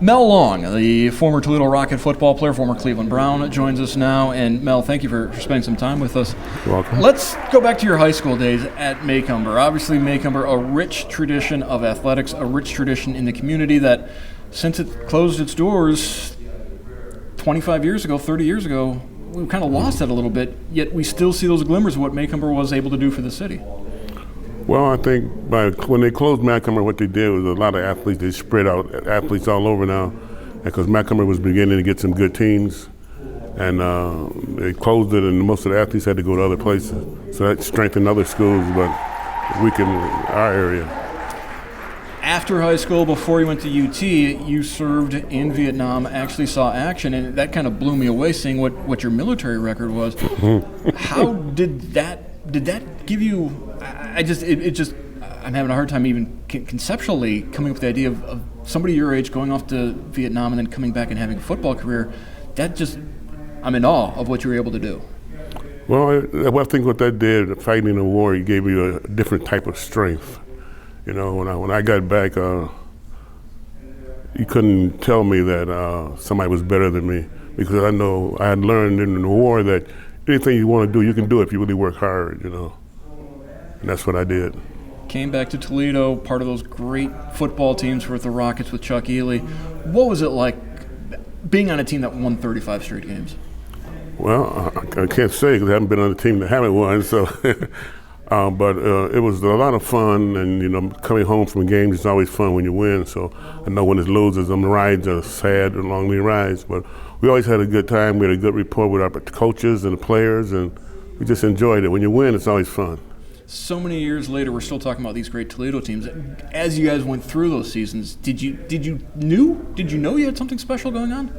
Mel Long, the former Toledo Rocket football player, former Cleveland Brown, joins us now. And Mel, thank you for spending some time with us. You're welcome. Let's go back to your high school days at Macomber. Obviously, Macomber, a rich tradition of athletics, a rich tradition in the community that, since it closed its doors 25 years ago, 30 years ago, we kind of lost that a little bit, yet we still see those glimmers of what Macomber was able to do for the city. Well, I think when they closed Macomber, what they did was a lot of athletes, they spread out athletes all over now, because Macomber was beginning to get some good teams, and they closed it, and most of the athletes had to go to other places. So that strengthened other schools, but weakened our area. After high school, before you went to UT, you served in Vietnam, actually saw action, and that kind of blew me away seeing what your military record was. How did that give you? I'm having a hard time even conceptually coming up with the idea of somebody your age going off to Vietnam and then coming back and having a football career. I'm in awe of what you were able to do. Well, I think what that did, fighting in the war, it gave you a different type of strength. You know, when I got back, you couldn't tell me that somebody was better than me, because I know I had learned in the war that anything you want to do, you can do it if you really work hard, you know. And that's what I did. Came back to Toledo, part of those great football teams with the Rockets with Chuck Ely. What was it like being on a team that won 35 straight games? Well, I can't say because I haven't been on a team that haven't won, so. But it was a lot of fun, and, you know, coming home from games is always fun when you win. So I know when it's losers, them rides are sad and long rides, but we always had a good time. We had a good rapport with our coaches and the players, and we just enjoyed it. When you win, it's always fun. So many years later, we're still talking about these great Toledo teams. As you guys went through those seasons, did you know you had something special going on?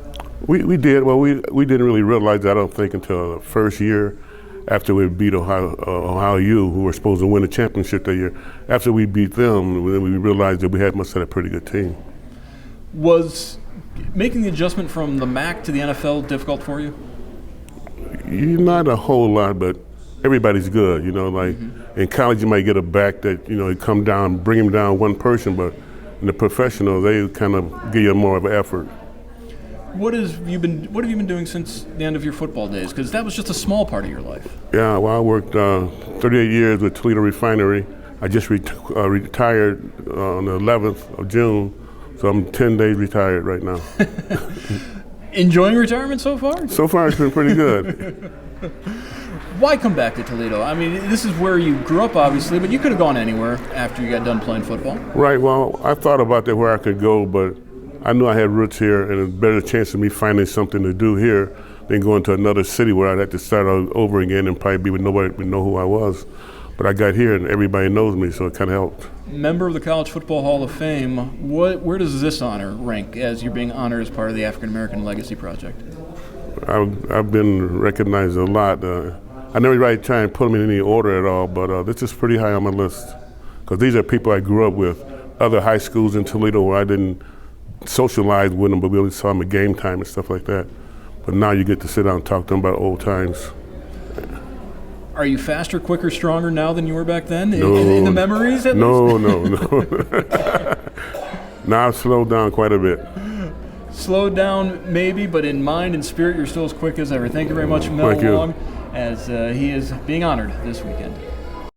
We did. Well, we didn't really realize that, I don't think, until the first year after we beat Ohio U, who were supposed to win the championship that year. After we beat them, then we realized that we must have had a pretty good team. Was making the adjustment from the MAC to the NFL difficult for you? Not a whole lot, but everybody's good. You know, like in college, you might get a back that, you know, you come down, bring him down one person, but in the professional, they kind of give you more of an effort. What have you been doing since the end of your football days? Because that was just a small part of your life. Yeah, well, I worked 38 years with Toledo Refinery. I just retired on the 11th of June, so I'm 10 days retired right now. Enjoying retirement so far? So far, it's been pretty good. Why come back to Toledo? I mean, this is where you grew up, obviously, but you could have gone anywhere after you got done playing football. Right, well, I thought about that, where I could go, but I knew I had roots here, and a better chance of me finding something to do here than going to another city where I'd have to start over again and probably be with nobody would know who I was. But I got here, and everybody knows me, so it kind of helped. Member of the College Football Hall of Fame, where does this honor rank as you're being honored as part of the African American Legacy Project? I've been recognized a lot. I never really try and put them in any order at all, but this is pretty high on my list, because these are people I grew up with, other high schools in Toledo where I didn't socialize with them, but we only saw them at game time and stuff like that. But now you get to sit down and talk to them about old times. Are you faster, quicker, stronger now than you were back then? No, in the memories, at least? No. Now I've slowed down quite a bit. Slowed down maybe, but in mind and spirit, you're still as quick as ever. Thank you very much, Mel Long, as he is being honored this weekend.